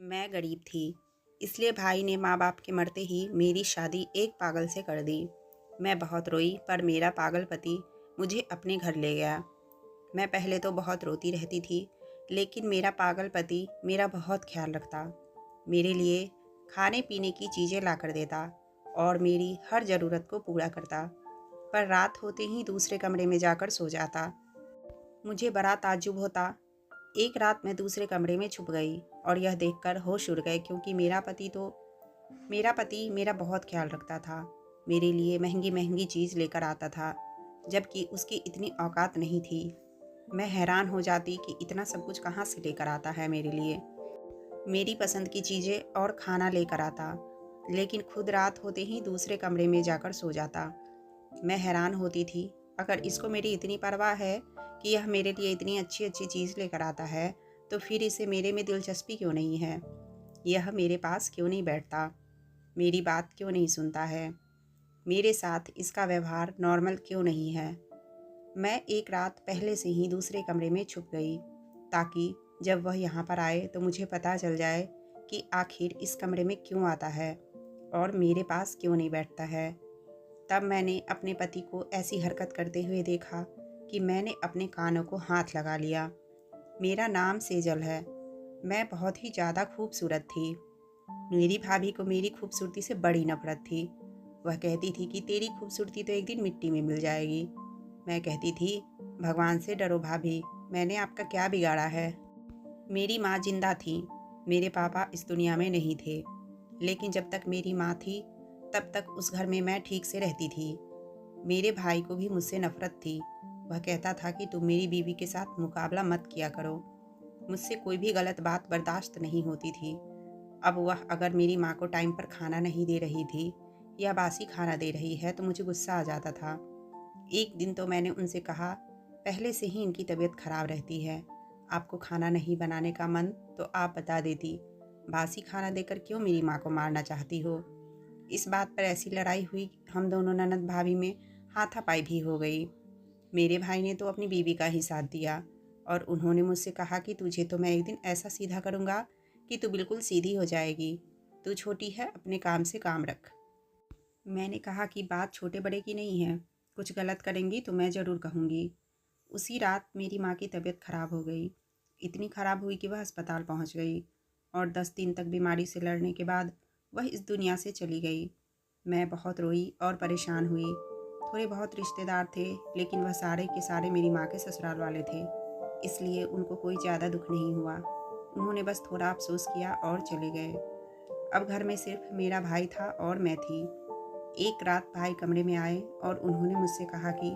मैं गरीब थी, इसलिए भाई ने माँ बाप के मरते ही मेरी शादी एक पागल से कर दी। मैं बहुत रोई पर मेरा पागल पति मुझे अपने घर ले गया। मैं पहले तो बहुत रोती रहती थी, लेकिन मेरा पागल पति मेरा बहुत ख्याल रखता। मेरे लिए खाने पीने की चीज़ें ला कर देता और मेरी हर ज़रूरत को पूरा करता। पर रात होते ही दूसरे कमरे में जाकर सो जाता। मुझे बड़ा ताज्जुब होता। एक रात मैं दूसरे कमरे में छुप गई और यह देखकर होश उड़ गए, क्योंकि मेरा पति मेरा बहुत ख्याल रखता था। मेरे लिए महंगी महंगी चीज़ लेकर आता था, जबकि उसकी इतनी औकात नहीं थी। मैं हैरान हो जाती कि इतना सब कुछ कहाँ से लेकर आता है मेरे लिए। मेरी पसंद की चीज़ें और खाना लेकर आता, लेकिन खुद रात होते ही दूसरे कमरे में जाकर सो जाता। मैं हैरान होती थी, अगर इसको मेरी इतनी परवाह है कि यह मेरे लिए इतनी अच्छी अच्छी चीज़ लेकर आता है, तो फिर इसे मेरे में दिलचस्पी क्यों नहीं है? यह मेरे पास क्यों नहीं बैठता? मेरी बात क्यों नहीं सुनता है? मेरे साथ इसका व्यवहार नॉर्मल क्यों नहीं है? मैं एक रात पहले से ही दूसरे कमरे में छुप गई, ताकि जब वह यहाँ पर आए तो मुझे पता चल जाए कि आखिर इस कमरे में क्यों आता है और मेरे पास क्यों नहीं बैठता है। तब मैंने अपने पति को ऐसी हरकत करते हुए देखा कि मैंने अपने कानों को हाथ लगा लिया। मेरा नाम सेजल है। मैं बहुत ही ज़्यादा खूबसूरत थी। मेरी भाभी को मेरी खूबसूरती से बड़ी नफरत थी। वह कहती थी कि तेरी खूबसूरती तो एक दिन मिट्टी में मिल जाएगी। मैं कहती थी, भगवान से डरो भाभी, मैंने आपका क्या बिगाड़ा है? मेरी माँ जिंदा थी, मेरे पापा इस दुनिया में नहीं थे। लेकिन जब तक मेरी माँ थी, तब तक उस घर में मैं ठीक से रहती थी। मेरे भाई को भी मुझसे नफरत थी। वह कहता था कि तुम मेरी बीवी के साथ मुकाबला मत किया करो। मुझसे कोई भी गलत बात बर्दाश्त नहीं होती थी। अब वह अगर मेरी माँ को टाइम पर खाना नहीं दे रही थी या बासी खाना दे रही है, तो मुझे गुस्सा आ जाता था। एक दिन तो मैंने उनसे कहा, पहले से ही इनकी तबीयत खराब रहती है, आपको खाना नहीं बनाने का मन तो आप बता देती, बासी खाना देकर क्यों मेरी माँ को मारना चाहती हो? इस बात पर ऐसी लड़ाई हुई, हम दोनों ननद भाभी में हाथापाई भी हो गई। मेरे भाई ने तो अपनी बीवी का ही साथ दिया और उन्होंने मुझसे कहा कि तुझे तो मैं एक दिन ऐसा सीधा करूँगा कि तू बिल्कुल सीधी हो जाएगी। तू छोटी है, अपने काम से काम रख। मैंने कहा कि बात छोटे बड़े की नहीं है, कुछ गलत करेंगी तो मैं ज़रूर कहूँगी। उसी रात मेरी माँ की तबीयत खराब हो गई। इतनी खराब हुई कि वह अस्पताल पहुँच गई और 10 दिन तक बीमारी से लड़ने के बाद वह इस दुनिया से चली गई। मैं बहुत रोई और परेशान हुई। थोड़े बहुत रिश्तेदार थे, लेकिन वह सारे के सारे मेरी माँ के ससुराल वाले थे, इसलिए उनको कोई ज़्यादा दुख नहीं हुआ। उन्होंने बस थोड़ा अफसोस किया और चले गए। अब घर में सिर्फ मेरा भाई था और मैं थी। एक रात भाई कमरे में आए और उन्होंने मुझसे कहा कि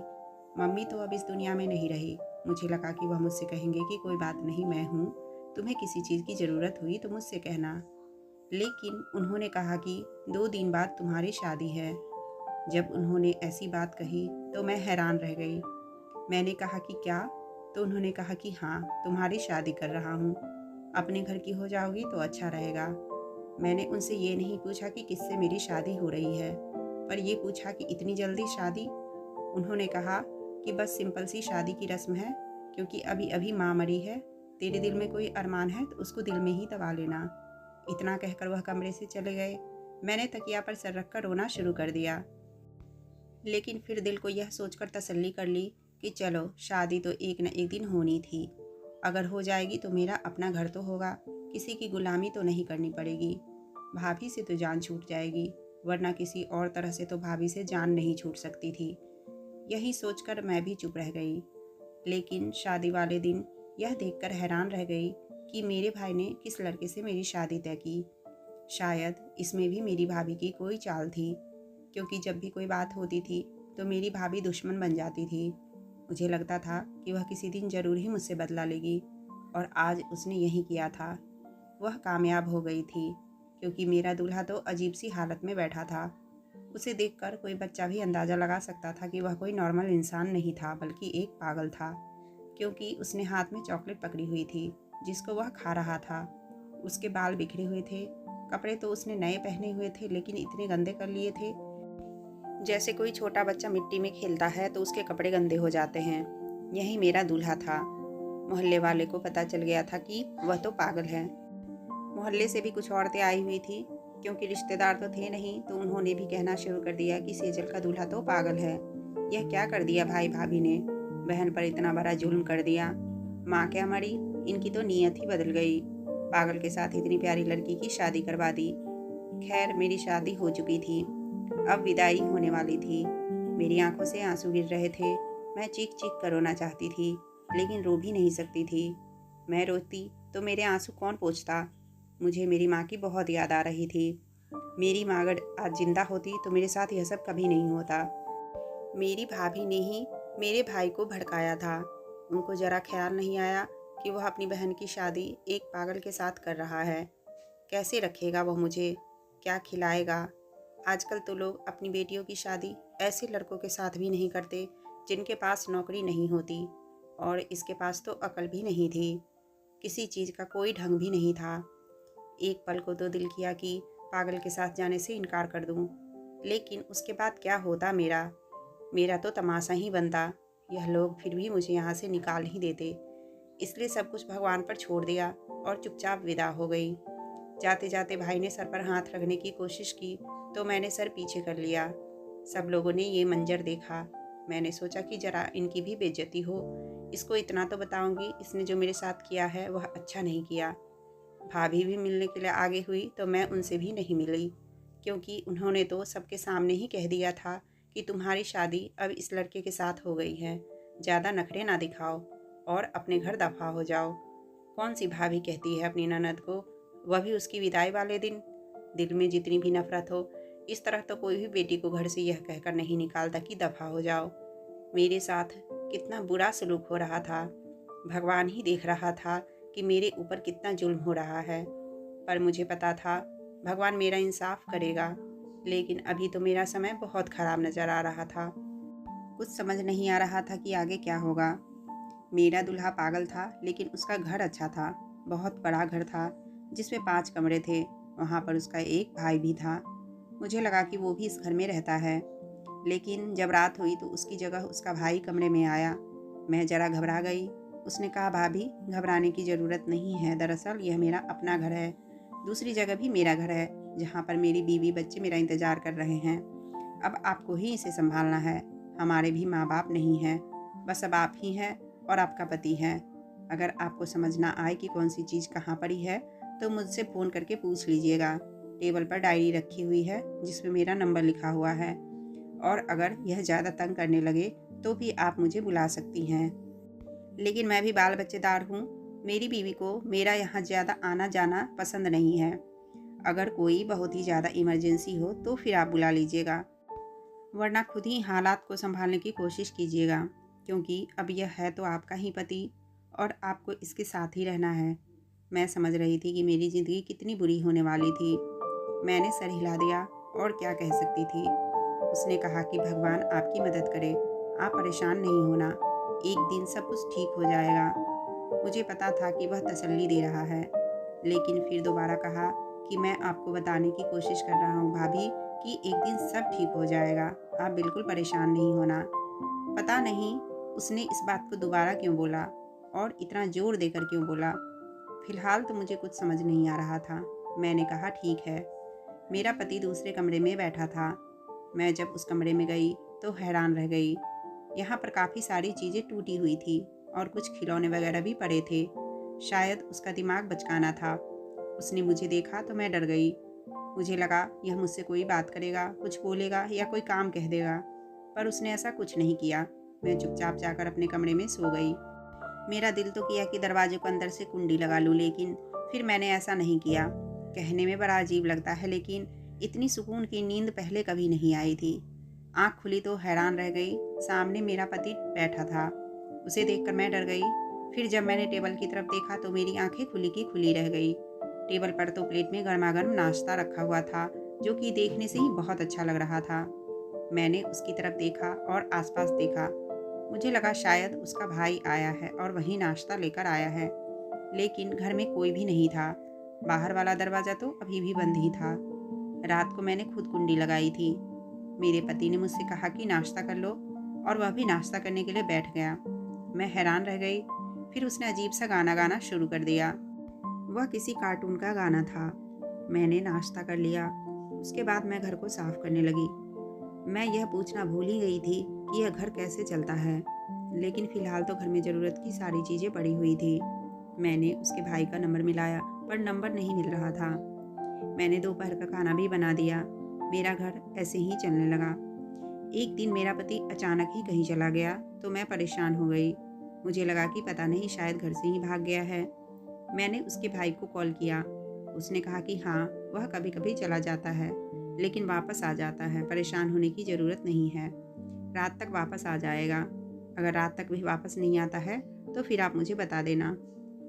मम्मी तो अब इस दुनिया में नहीं रही। मुझे लगा कि वह मुझसे कहेंगे कि कोई बात नहीं, मैं हूँ, तुम्हें किसी चीज़ की ज़रूरत हुई तो मुझसे कहना। लेकिन उन्होंने कहा कि 2 दिन बाद तुम्हारी शादी है। जब उन्होंने ऐसी बात कही तो मैं हैरान रह गई। मैंने कहा कि क्या? तो उन्होंने कहा कि हाँ, तुम्हारी शादी कर रहा हूँ, अपने घर की हो जाओगी तो अच्छा रहेगा। मैंने उनसे ये नहीं पूछा कि किससे मेरी शादी हो रही है, पर ये पूछा कि इतनी जल्दी शादी? उन्होंने कहा कि बस सिंपल सी शादी की रस्म है, क्योंकि अभी अभी माँ मरी है। तेरे दिल में कोई अरमान है तो उसको दिल में ही दबा लेना। इतना कहकर वह कमरे से चले गए। मैंने तकिया पर सर रखकर रोना शुरू कर दिया, लेकिन फिर दिल को यह सोचकर तसल्ली कर ली कि चलो, शादी तो एक न एक दिन होनी थी। अगर हो जाएगी तो मेरा अपना घर तो होगा, किसी की गुलामी तो नहीं करनी पड़ेगी। भाभी से तो जान छूट जाएगी, वरना किसी और तरह से तो भाभी से जान नहीं छूट सकती थी। यही सोचकर मैं भी चुप रह गई। लेकिन शादी वाले दिन यह देखकर हैरान रह गई कि मेरे भाई ने किस लड़के से मेरी शादी तय की। शायद इसमें भी मेरी भाभी की कोई चाल थी, क्योंकि जब भी कोई बात होती थी तो मेरी भाभी दुश्मन बन जाती थी। मुझे लगता था कि वह किसी दिन ज़रूर ही मुझसे बदला लेगी, और आज उसने यही किया था। वह कामयाब हो गई थी, क्योंकि मेरा दूल्हा तो अजीब सी हालत में बैठा था। उसे देखकर कोई बच्चा भी अंदाज़ा लगा सकता था कि वह कोई नॉर्मल इंसान नहीं था, बल्कि एक पागल था, क्योंकि उसने हाथ में चॉकलेट पकड़ी हुई थी जिसको वह खा रहा था। उसके बाल बिखरे हुए थे, कपड़े तो उसने नए पहने हुए थे, लेकिन इतने गंदे कर लिए थे जैसे कोई छोटा बच्चा मिट्टी में खेलता है तो उसके कपड़े गंदे हो जाते हैं। यही मेरा दूल्हा था। मोहल्ले वाले को पता चल गया था कि वह तो पागल है। मोहल्ले से भी कुछ औरतें आई हुई थी। क्योंकि रिश्तेदार तो थे नहीं, तो उन्होंने भी कहना शुरू कर दिया कि सेजल का दूल्हा तो पागल है। यह क्या कर दिया भाई भाभी ने, बहन पर इतना बड़ा जुल्म कर दिया। माँ क्या मरी, इनकी तो नीयत ही बदल गई। पागल के साथ इतनी प्यारी लड़की की शादी करवा दी। खैर, मेरी शादी हो चुकी थी, अब विदाई होने वाली थी। मेरी आंखों से आंसू गिर रहे थे। मैं चीख चीख कर रोना चाहती थी, लेकिन रो भी नहीं सकती थी। मैं रोती तो मेरे आंसू कौन पोंछता। मुझे मेरी माँ की बहुत याद आ रही थी। मेरी माँ अगर आज जिंदा होती तो मेरे साथ यह सब कभी नहीं होता। मेरी भाभी ने ही मेरे भाई को भड़काया था। उनको ज़रा ख्याल नहीं आया कि वह अपनी बहन की शादी एक पागल के साथ कर रहा है। कैसे रखेगा वह मुझे, क्या खिलाएगा। आजकल तो लोग अपनी बेटियों की शादी ऐसे लड़कों के साथ भी नहीं करते जिनके पास नौकरी नहीं होती, और इसके पास तो अकल भी नहीं थी। किसी चीज़ का कोई ढंग भी नहीं था। एक पल को तो दिल किया कि पागल के साथ जाने से इनकार कर दूं, लेकिन उसके बाद क्या होता मेरा तो तमाशा ही बनता। यह लोग फिर भी मुझे यहाँ से निकाल ही देते। इसलिए सब कुछ भगवान पर छोड़ दिया और चुपचाप विदा हो गई। जाते जाते भाई ने सर पर हाथ रखने की कोशिश की, तो मैंने सर पीछे कर लिया। सब लोगों ने ये मंजर देखा। मैंने सोचा कि जरा इनकी भी बेइज्जती हो। इसको इतना तो बताऊंगी, इसने जो मेरे साथ किया है वह अच्छा नहीं किया। भाभी भी मिलने के लिए आगे हुई, तो मैं उनसे भी नहीं मिली, क्योंकि उन्होंने तो सबके सामने ही कह दिया था कि तुम्हारी शादी अब इस लड़के के साथ हो गई है। ज़्यादा नखरे ना दिखाओ और अपने घर दफा हो जाओ। कौन सी भाभी कहती है अपनी ननद को, वह भी उसकी विदाई वाले दिन। दिल में जितनी भी नफरत हो, इस तरह तो कोई भी बेटी को घर से यह कहकर नहीं निकालता कि दफा हो जाओ। मेरे साथ कितना बुरा सलूक हो रहा था। भगवान ही देख रहा था कि मेरे ऊपर कितना जुल्म हो रहा है। पर मुझे पता था भगवान मेरा इंसाफ करेगा। लेकिन अभी तो मेरा समय बहुत ख़राब नज़र आ रहा था। कुछ समझ नहीं आ रहा था कि आगे क्या होगा। मेरा दूल्हा पागल था, लेकिन उसका घर अच्छा था। बहुत बड़ा घर था जिसमें 5 कमरे थे। वहाँ पर उसका एक भाई भी था। मुझे लगा कि वो भी इस घर में रहता है, लेकिन जब रात हुई तो उसकी जगह उसका भाई कमरे में आया। मैं ज़रा घबरा गई। उसने कहा, भाभी घबराने की ज़रूरत नहीं है, दरअसल यह मेरा अपना घर है। दूसरी जगह भी मेरा घर है, जहाँ पर मेरी बीवी बच्चे मेरा इंतज़ार कर रहे हैं। अब आपको ही इसे संभालना है। हमारे भी माँ बाप नहीं हैं, बस अब आप ही हैं और आपका पति है। अगर आपको समझ ना आए कि कौन सी चीज़ कहाँ पड़ी है, तो मुझसे फ़ोन करके पूछ लीजिएगा। टेबल पर डायरी रखी हुई है जिसमें मेरा नंबर लिखा हुआ है, और अगर यह ज़्यादा तंग करने लगे तो भी आप मुझे बुला सकती हैं। लेकिन मैं भी बाल बच्चेदार हूँ। मेरी बीवी को मेरा यहाँ ज़्यादा आना जाना पसंद नहीं है। अगर कोई बहुत ही ज़्यादा इमरजेंसी हो तो फिर आप बुला लीजिएगा, वरना खुद ही हालात को संभालने की कोशिश कीजिएगा, क्योंकि अब यह है तो आपका ही पति और आपको इसके साथ ही रहना है। मैं समझ रही थी कि मेरी ज़िंदगी कितनी बुरी होने वाली थी। मैंने सर हिला दिया, और क्या कह सकती थी। उसने कहा कि भगवान आपकी मदद करे, आप परेशान नहीं होना, एक दिन सब कुछ ठीक हो जाएगा। मुझे पता था कि वह तसल्ली दे रहा है, लेकिन फिर दोबारा कहा कि मैं आपको बताने की कोशिश कर रहा हूँ भाभी कि एक दिन सब ठीक हो जाएगा, आप बिल्कुल परेशान नहीं होना। पता नहीं उसने इस बात को दोबारा क्यों बोला और इतना जोर देकर क्यों बोला। फिलहाल तो मुझे कुछ समझ नहीं आ रहा था। मैंने कहा, ठीक है। मेरा पति दूसरे कमरे में बैठा था। मैं जब उस कमरे में गई तो हैरान रह गई। यहाँ पर काफ़ी सारी चीज़ें टूटी हुई थी और कुछ खिलौने वगैरह भी पड़े थे। शायद उसका दिमाग बचकाना था। उसने मुझे देखा तो मैं डर गई। मुझे लगा यह मुझसे कोई बात करेगा, कुछ बोलेगा या कोई काम कह देगा, पर उसने ऐसा कुछ नहीं किया। मैं चुपचाप जाकर अपने कमरे में सो गई। मेरा दिल तो किया कि दरवाजे को अंदर से कुंडी लगा लूँ, लेकिन फिर मैंने ऐसा नहीं किया। कहने में बड़ा अजीब लगता है, लेकिन इतनी सुकून की नींद पहले कभी नहीं आई थी। आँख खुली तो हैरान रह गई। सामने मेरा पति बैठा था। उसे देखकर मैं डर गई। फिर जब मैंने टेबल की तरफ देखा तो मेरी आंखें खुली की खुली रह गई। टेबल पर तो प्लेट में गर्मा-गर्म नाश्ता रखा हुआ था, जो कि देखने से ही बहुत अच्छा लग रहा था। मैंने उसकी तरफ देखा और आसपास देखा। मुझे लगा शायद उसका भाई आया है और वही नाश्ता लेकर आया है, लेकिन घर में कोई भी नहीं था। बाहर वाला दरवाज़ा तो अभी भी बंद ही था। रात को मैंने खुद कुंडी लगाई थी। मेरे पति ने मुझसे कहा कि नाश्ता कर लो, और वह भी नाश्ता करने के लिए बैठ गया। मैं हैरान रह गई। फिर उसने अजीब सा गाना गाना शुरू कर दिया। वह किसी कार्टून का गाना था। मैंने नाश्ता कर लिया। उसके बाद मैं घर को साफ करने लगी। मैं यह पूछना भूल ही गई थी कि यह घर कैसे चलता है, लेकिन फ़िलहाल तो घर में ज़रूरत की सारी चीज़ें पड़ी हुई थी। मैंने उसके भाई का नंबर मिलाया, पर नंबर नहीं मिल रहा था। मैंने दोपहर का खाना भी बना दिया। मेरा घर ऐसे ही चलने लगा। एक दिन मेरा पति अचानक ही कहीं चला गया तो मैं परेशान हो गई। मुझे लगा कि पता नहीं शायद घर से ही भाग गया है। मैंने उसके भाई को कॉल किया। उसने कहा कि हाँ, वह कभी कभी चला जाता है लेकिन वापस आ जाता है, परेशान होने की ज़रूरत नहीं है। रात तक वापस आ जाएगा। अगर रात तक भी वापस नहीं आता है तो फिर आप मुझे बता देना।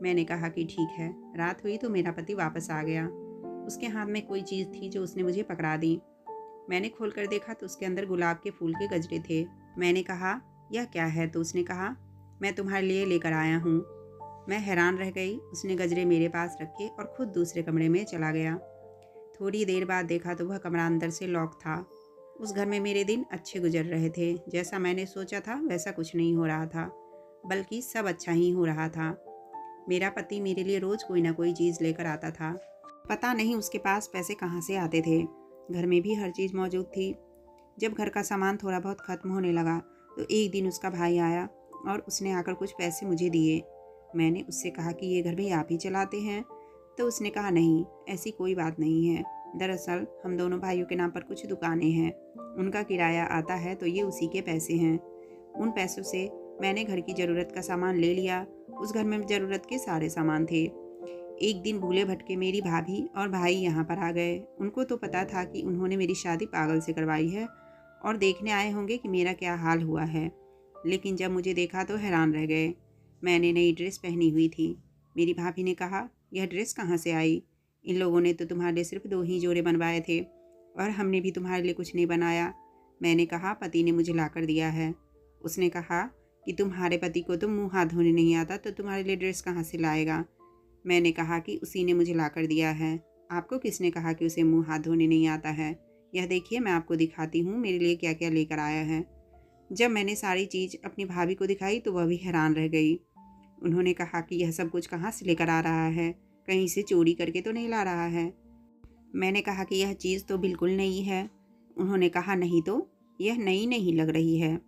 मैंने कहा कि ठीक है। रात हुई तो मेरा पति वापस आ गया। उसके हाथ में कोई चीज़ थी जो उसने मुझे पकड़ा दी। मैंने खोल कर देखा तो उसके अंदर गुलाब के फूल के गजरे थे। मैंने कहा, यह क्या है? तो उसने कहा, मैं तुम्हारे लिए लेकर आया हूँ। मैं हैरान रह गई। उसने गजरे मेरे पास रखे और खुद दूसरे कमरे में चला गया। थोड़ी देर बाद देखा तो वह कमरा अंदर से लॉक था। उस घर में मेरे दिन अच्छे गुजर रहे थे। जैसा मैंने सोचा था वैसा कुछ नहीं हो रहा था, बल्कि सब अच्छा ही हो रहा था। मेरा पति मेरे लिए रोज़ कोई ना कोई चीज़ लेकर आता था। पता नहीं उसके पास पैसे कहाँ से आते थे। घर में भी हर चीज़ मौजूद थी। जब घर का सामान थोड़ा बहुत ख़त्म होने लगा तो एक दिन उसका भाई आया और उसने आकर कुछ पैसे मुझे दिए। मैंने उससे कहा कि ये घर भी आप ही चलाते हैं? तो उसने कहा, नहीं, ऐसी कोई बात नहीं है। दरअसल हम दोनों भाइयों के नाम पर कुछ दुकानें हैं, उनका किराया आता है तो ये उसी के पैसे हैं। उन पैसों से मैंने घर की ज़रूरत का सामान ले लिया। उस घर में ज़रूरत के सारे सामान थे। एक दिन भूले भटके मेरी भाभी और भाई यहाँ पर आ गए। उनको तो पता था कि उन्होंने मेरी शादी पागल से करवाई है और देखने आए होंगे कि मेरा क्या हाल हुआ है। लेकिन जब मुझे देखा तो हैरान रह गए। मैंने नई ड्रेस पहनी हुई थी। मेरी भाभी ने कहा, यह ड्रेस कहाँ से आई? इन लोगों ने तो तुम्हारे लिए सिर्फ 2 ही जोड़े बनवाए थे और हमने भी तुम्हारे लिए कुछ नहीं बनाया। मैंने कहा, पति ने मुझे ला कर दिया है। उसने कहा कि तुम्हारे पति को तो मुँह हाथ धोने नहीं आता तो तुम्हारे लिए ड्रेस कहाँ से लाएगा? मैंने कहा कि उसी ने मुझे ला कर दिया है। आपको किसने कहा कि उसे मुँह हाथ धोने नहीं आता है? यह देखिए, मैं आपको दिखाती हूँ मेरे लिए क्या क्या लेकर आया है। जब मैंने सारी चीज़ अपनी भाभी को दिखाई तो वह भी हैरान रह गई। उन्होंने कहा कि यह सब कुछ कहाँ से लेकर आ रहा है? कहीं से चोरी करके तो नहीं ला रहा है? मैंने कहा कि यह चीज़ तो बिल्कुल नई है। उन्होंने कहा, नहीं तो, यह नई नहीं लग रही है।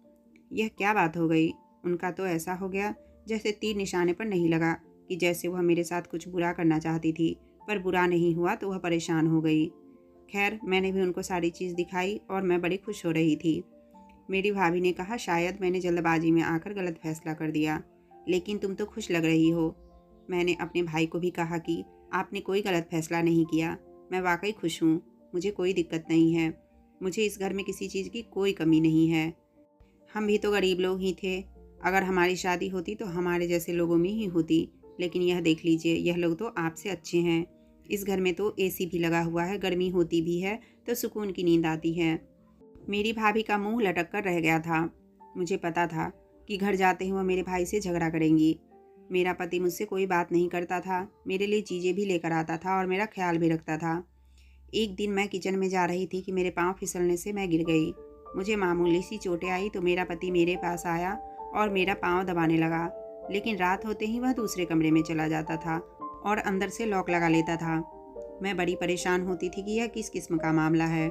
यह क्या बात हो गई? उनका तो ऐसा हो गया जैसे तीर निशाने पर नहीं लगा, कि जैसे वह मेरे साथ कुछ बुरा करना चाहती थी, पर बुरा नहीं हुआ तो वह परेशान हो गई। खैर, मैंने भी उनको सारी चीज़ दिखाई और मैं बड़ी खुश हो रही थी। मेरी भाभी ने कहा, शायद मैंने जल्दबाजी में आकर गलत फैसला कर दिया, लेकिन तुम तो खुश लग रही हो। मैंने अपने भाई को भी कहा कि आपने कोई गलत फैसला नहीं किया, मैं वाकई खुश हूँ, मुझे कोई दिक्कत नहीं है। मुझे इस घर में किसी चीज़ की कोई कमी नहीं है। हम भी तो गरीब लोग ही थे। अगर हमारी शादी होती तो हमारे जैसे लोगों में ही होती, लेकिन यह देख लीजिए, यह लोग तो आपसे अच्छे हैं। इस घर में तो एसी भी लगा हुआ है, गर्मी होती भी है तो सुकून की नींद आती है। मेरी भाभी का मुंह लटक कर रह गया था। मुझे पता था कि घर जाते ही वह मेरे भाई से झगड़ा करेंगी। मेरा पति मुझसे कोई बात नहीं करता था, मेरे लिए चीज़ें भी लेकर आता था और मेरा ख्याल भी रखता था। एक दिन मैं किचन में जा रही थी कि मेरे पाँव फिसलने से मैं गिर गई। मुझे मामूली सी चोटें आई तो मेरा पति मेरे पास आया और मेरा पाँव दबाने लगा, लेकिन रात होते ही वह दूसरे कमरे में चला जाता था और अंदर से लॉक लगा लेता था। मैं बड़ी परेशान होती थी कि यह किस किस्म का मामला है।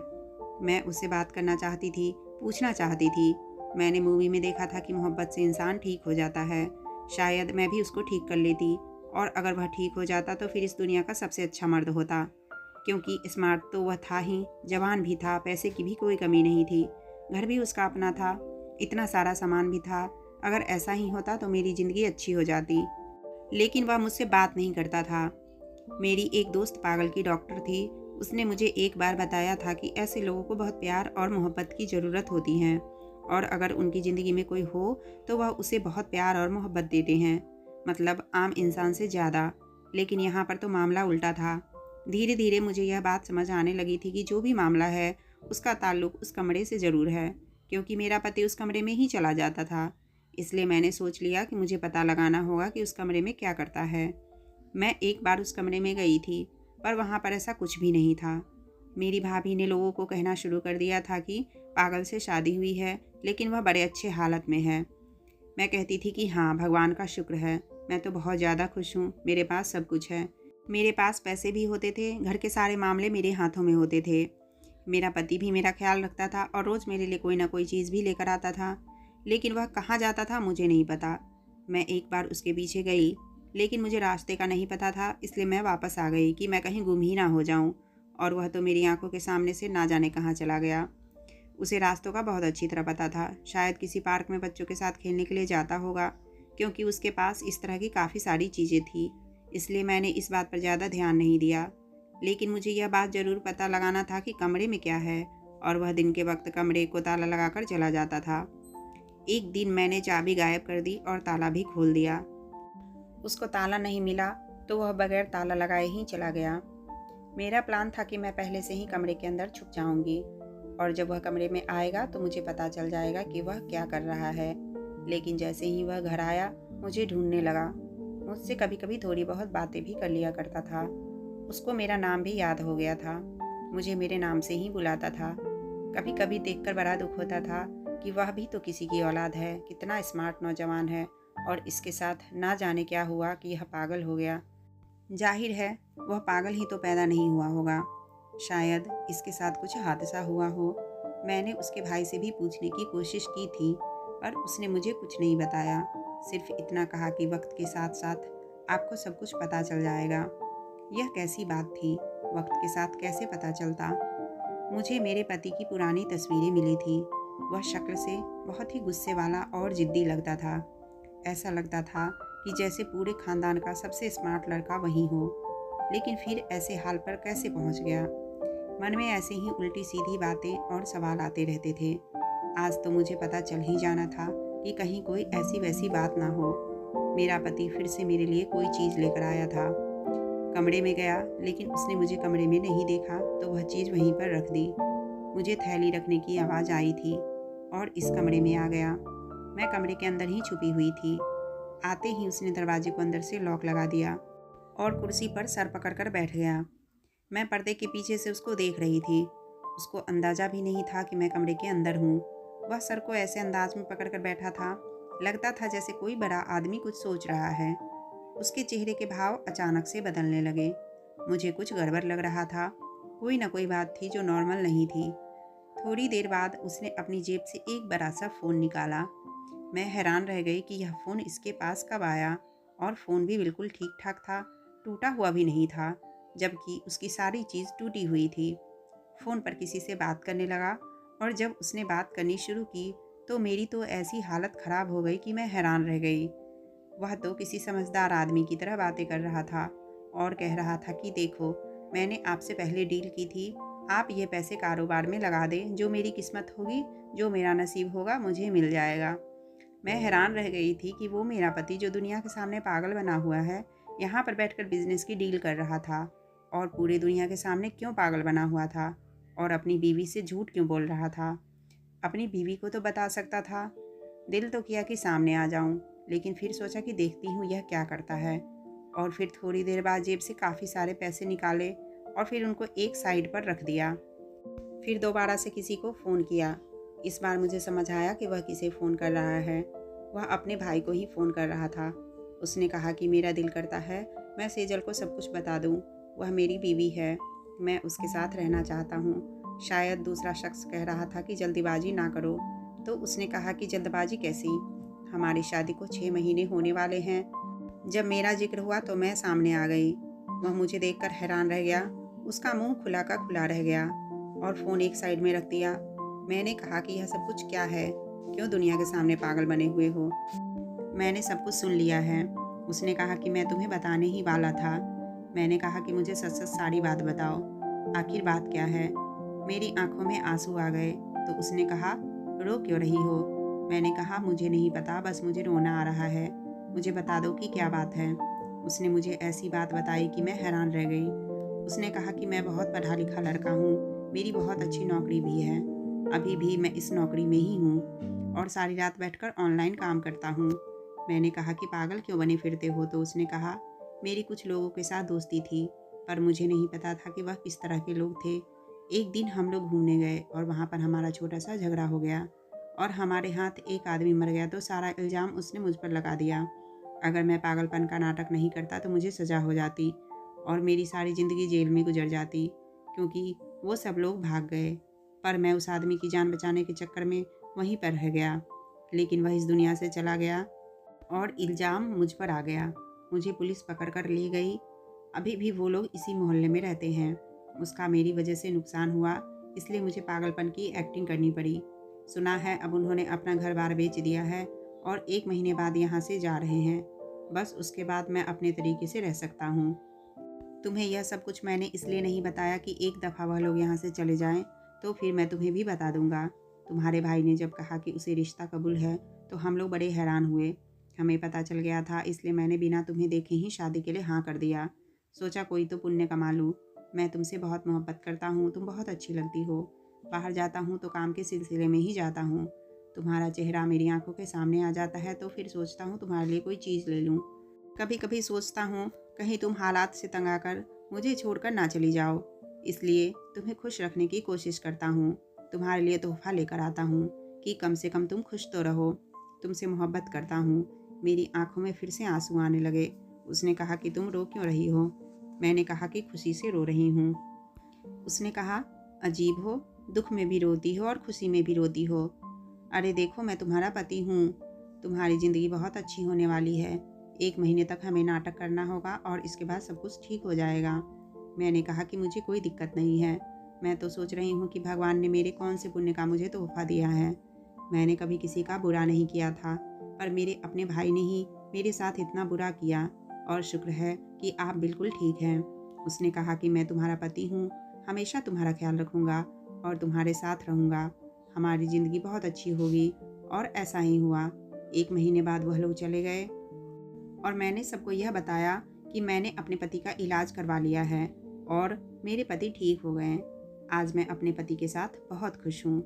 मैं उससे बात करना चाहती थी, पूछना चाहती थी। मैंने मूवी में देखा था कि मोहब्बत से इंसान ठीक हो जाता है। शायद मैं भी उसको ठीक कर लेती, और अगर वह ठीक हो जाता तो फिर इस दुनिया का सबसे अच्छा मर्द होता, क्योंकि स्मार्ट तो वह था ही, जवान भी था, पैसे की भी कोई कमी नहीं थी, घर भी उसका अपना था, इतना सारा सामान भी था। अगर ऐसा ही होता तो मेरी ज़िंदगी अच्छी हो जाती, लेकिन वह मुझसे बात नहीं करता था। मेरी एक दोस्त पागल की डॉक्टर थी। उसने मुझे एक बार बताया था कि ऐसे लोगों को बहुत प्यार और मोहब्बत की ज़रूरत होती है, और अगर उनकी ज़िंदगी में कोई हो तो वह उसे बहुत प्यार और मोहब्बत देते हैं, मतलब आम इंसान से ज़्यादा। लेकिन यहाँ पर तो मामला उल्टा था। धीरे धीरे मुझे यह बात समझ आने लगी थी कि जो भी मामला है उसका ताल्लुक उस कमरे से ज़रूर है, क्योंकि मेरा पति उस कमरे में ही चला जाता था। इसलिए मैंने सोच लिया कि मुझे पता लगाना होगा कि उस कमरे में क्या करता है। मैं एक बार उस कमरे में गई थी, पर वहाँ पर ऐसा कुछ भी नहीं था। मेरी भाभी ने लोगों को कहना शुरू कर दिया था कि पागल से शादी हुई है, लेकिन वह बड़े अच्छे हालत में है। मैं कहती थी कि हाँ, भगवान का शुक्र है, मैं तो बहुत ज़्यादा खुश हूँ, मेरे पास सब कुछ है। मेरे पास पैसे भी होते थे, घर के सारे मामले मेरे हाथों में होते थे। मेरा पति भी मेरा ख्याल रखता था और रोज़ मेरे लिए कोई ना कोई चीज़ भी लेकर आता था, लेकिन वह कहाँ जाता था मुझे नहीं पता। मैं एक बार उसके पीछे गई, लेकिन मुझे रास्ते का नहीं पता था, इसलिए मैं वापस आ गई कि मैं कहीं गुम ही ना हो जाऊँ। और वह तो मेरी आंखों के सामने से ना जाने कहाँ चला गया। उसे रास्तों का बहुत अच्छी तरह पता था। शायद किसी पार्क में बच्चों के साथ खेलने के लिए जाता होगा, क्योंकि उसके पास इस तरह की काफ़ी सारी चीज़ें थी। इसलिए मैंने इस बात पर ज़्यादा ध्यान नहीं दिया। लेकिन मुझे यह बात ज़रूर पता लगाना था कि कमरे में क्या है, और वह दिन के वक्त कमरे को ताला लगाकर चला जाता था। एक दिन मैंने चाबी गायब कर दी और ताला भी खोल दिया। उसको ताला नहीं मिला तो वह बगैर ताला लगाए ही चला गया। मेरा प्लान था कि मैं पहले से ही कमरे के अंदर छुप जाऊंगी, और जब वह कमरे में आएगा तो मुझे पता चल जाएगा कि वह क्या कर रहा है। लेकिन जैसे ही वह घर आया, मुझे ढूंढने लगा। मुझसे कभी कभी थोड़ी बहुत बातें भी कर लिया करता था। उसको मेरा नाम भी याद हो गया था, मुझे मेरे नाम से ही बुलाता था। कभी कभी देखकर बड़ा दुख होता था कि वह भी तो किसी की औलाद है, कितना स्मार्ट नौजवान है, और इसके साथ ना जाने क्या हुआ कि यह पागल हो गया। जाहिर है वह पागल ही तो पैदा नहीं हुआ होगा, शायद इसके साथ कुछ हादसा हुआ हो। मैंने उसके भाई से भी पूछने की कोशिश की थी, पर उसने मुझे कुछ नहीं बताया। सिर्फ इतना कहा कि वक्त के साथ साथ आपको सब कुछ पता चल जाएगा। यह कैसी बात थी? वक्त के साथ कैसे पता चलता? मुझे मेरे पति की पुरानी तस्वीरें मिली थी। वह शक्ल से बहुत ही गुस्से वाला और जिद्दी लगता था। ऐसा लगता था कि जैसे पूरे खानदान का सबसे स्मार्ट लड़का वही हो। लेकिन फिर ऐसे हाल पर कैसे पहुंच गया? मन में ऐसे ही उल्टी सीधी बातें और सवाल आते रहते थे। आज तो मुझे पता चल ही जाना था कि कहीं कोई ऐसी वैसी बात ना हो। मेरा पति फिर से मेरे लिए कोई चीज़ लेकर आया था। कमरे में गया, लेकिन उसने मुझे कमरे में नहीं देखा तो वह चीज़ वहीं पर रख दी। मुझे थैली रखने की आवाज़ आई थी और इस कमरे में आ गया। मैं कमरे के अंदर ही छुपी हुई थी। आते ही उसने दरवाजे को अंदर से लॉक लगा दिया और कुर्सी पर सर पकड़कर बैठ गया। मैं पर्दे के पीछे से उसको देख रही थी। उसको अंदाज़ा भी नहीं था कि मैं कमरे के अंदर हूँ। वह सर को ऐसे अंदाज में पकड़कर बैठा था, लगता था जैसे कोई बड़ा आदमी कुछ सोच रहा है। उसके चेहरे के भाव अचानक से बदलने लगे। मुझे कुछ गड़बड़ लग रहा था। कोई ना कोई बात थी जो नॉर्मल नहीं थी। थोड़ी देर बाद उसने अपनी जेब से एक बड़ा सा फ़ोन निकाला। मैं हैरान रह गई कि यह फ़ोन इसके पास कब आया, और फ़ोन भी बिल्कुल ठीक ठाक था, टूटा हुआ भी नहीं था, जबकि उसकी सारी चीज़ टूटी हुई थी। फ़ोन पर किसी से बात करने लगा, और जब उसने बात करनी शुरू की तो मेरी तो ऐसी हालत ख़राब हो गई कि मैं हैरान रह गई। वह तो किसी समझदार आदमी की तरह बातें कर रहा था और कह रहा था कि देखो, मैंने आपसे पहले डील की थी, आप ये पैसे कारोबार में लगा दें, जो मेरी किस्मत होगी, जो मेरा नसीब होगा, मुझे मिल जाएगा। मैं हैरान रह गई थी कि वो मेरा पति, जो दुनिया के सामने पागल बना हुआ है, यहाँ पर बैठकर बिजनेस की डील कर रहा था, और पूरी दुनिया के सामने क्यों पागल बना हुआ था, और अपनी बीवी से झूठ क्यों बोल रहा था। अपनी बीवी को तो बता सकता था। दिल तो किया कि सामने आ जाऊं, लेकिन फिर सोचा कि देखती हूँ यह क्या करता है। और फिर थोड़ी देर बाद जेब से काफ़ी सारे पैसे निकाले और फिर उनको एक साइड पर रख दिया। फिर दोबारा से किसी को फ़ोन किया। इस बार मुझे समझ आया कि वह किसे फ़ोन कर रहा है। वह अपने भाई को ही फ़ोन कर रहा था। उसने कहा कि मेरा दिल करता है मैं सेजल को सब कुछ बता दूं। वह मेरी बीवी है, मैं उसके साथ रहना चाहता हूँ। शायद दूसरा शख्स कह रहा था कि जल्दीबाजी ना करो, तो उसने कहा कि जल्दबाजी कैसी, हमारी शादी को 6 महीने होने वाले हैं। जब मेरा जिक्र हुआ तो मैं सामने आ गई। वह मुझे देखकर हैरान रह गया। उसका मुंह खुला का खुला रह गया और फ़ोन एक साइड में रख दिया। मैंने कहा कि यह सब कुछ क्या है, क्यों दुनिया के सामने पागल बने हुए हो। मैंने सब कुछ सुन लिया है। उसने कहा कि मैं तुम्हें बताने ही वाला था। मैंने कहा कि मुझे सच सच सारी बात बताओ, आखिर बात क्या है। मेरी आंखों में आंसू आ गए तो उसने कहा, रो क्यों रही हो। मैंने कहा मुझे नहीं पता, बस मुझे रोना आ रहा है, मुझे बता दो कि क्या बात है। उसने मुझे ऐसी बात बताई कि मैं हैरान रह गई। उसने कहा कि मैं बहुत पढ़ा लिखा लड़का हूँ, मेरी बहुत अच्छी नौकरी भी है, अभी भी मैं इस नौकरी में ही हूँ और सारी रात बैठकर ऑनलाइन काम करता हूँ। मैंने कहा कि पागल क्यों बने फिरते हो, तो उसने कहा मेरी कुछ लोगों के साथ दोस्ती थी, पर मुझे नहीं पता था कि वह किस तरह के लोग थे। एक दिन हम लोग घूमने गए और वहाँ पर हमारा छोटा सा झगड़ा हो गया और हमारे हाथ एक आदमी मर गया, तो सारा इल्ज़ाम उसने मुझ पर लगा दिया। अगर मैं पागलपन का नाटक नहीं करता तो मुझे सज़ा हो जाती, और मेरी सारी ज़िंदगी जेल में गुजर जाती, क्योंकि वो सब लोग भाग गए। पर मैं उस आदमी की जान बचाने के चक्कर में वहीं पर रह गया। लेकिन वह इस दुनिया से चला गया और इल्ज़ाम मुझ पर आ गया। मुझे पुलिस पकड़ कर ले गई। अभी भी वो लोग इसी मोहल्ले में रहते हैं। उसका मेरी वजह से नुकसान हुआ, इसलिए मुझे पागलपन की एक्टिंग करनी पड़ी। सुना है अब उन्होंने अपना घर-बार बेच दिया है और 1 महीने बाद यहाँ से जा रहे हैं। बस उसके बाद मैं अपने तरीके से रह सकता हूँ। तुम्हें यह सब कुछ मैंने इसलिए नहीं बताया कि एक दफ़ा वह लोग यहाँ से चले जाएँ, तो फिर मैं तुम्हें भी बता दूँगा। तुम्हारे भाई ने जब कहा कि उसे रिश्ता कबूल है, तो हम लोग बड़े हैरान हुए। हमें पता चल गया था, इसलिए मैंने बिना तुम्हें देखे ही शादी के लिए हाँ कर दिया। सोचा कोई तो पुण्य कमा लूँ। मैं तुमसे बहुत मोहब्बत करता हूँ, तुम बहुत अच्छी लगती हो। बाहर जाता हूँ तो काम के सिलसिले में ही जाता हूँ। तुम्हारा चेहरा मेरी आंखों के सामने आ जाता है तो फिर सोचता हूँ तुम्हारे लिए कोई चीज़ ले लूँ। कभी कभी सोचता हूँ कहीं तुम हालात से तंग आकर मुझे छोड़कर ना चली जाओ, इसलिए तुम्हें खुश रखने की कोशिश करता हूँ। तुम्हारे लिए तोहफा लेकर आता हूँ कि कम से कम तुम खुश तो रहो। तुमसे मोहब्बत करता हूँ। मेरी आंखों में फिर से आंसू आने लगे। उसने कहा कि तुम रो क्यों रही हो? मैंने कहा कि खुशी से रो रही हूँ। उसने कहा, अजीब हो, दुख में भी रोती हो और खुशी में भी रोती हो। अरे देखो, मैं तुम्हारा पति हूँ। तुम्हारी ज़िंदगी बहुत अच्छी होने वाली है। 1 महीने तक हमें नाटक करना होगा और इसके बाद सब कुछ ठीक हो जाएगा। मैंने कहा कि मुझे कोई दिक्कत नहीं है। मैं तो सोच रही हूँ कि भगवान ने मेरे कौन से पुण्य का मुझे तोहफा दिया है। मैंने कभी किसी का बुरा नहीं किया था, पर मेरे अपने भाई ने ही मेरे साथ इतना बुरा किया, और शुक्र है कि आप बिल्कुल ठीक हैं। उसने कहा कि मैं तुम्हारा पति हूँ, हमेशा तुम्हारा ख्याल रखूँगा और तुम्हारे साथ रहूँगा। हमारी ज़िंदगी बहुत अच्छी होगी। और ऐसा ही हुआ। 1 महीने बाद वह लोग चले गए और मैंने सबको यह बताया कि मैंने अपने पति का इलाज करवा लिया है और मेरे पति ठीक हो गए। आज मैं अपने पति के साथ बहुत खुश हूँ।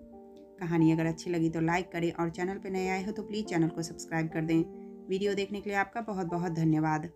कहानी अगर अच्छी लगी तो लाइक करें और चैनल पर नए आए हो तो प्लीज़ चैनल को सब्सक्राइब कर दें। वीडियो देखने के लिए आपका बहुत बहुत धन्यवाद।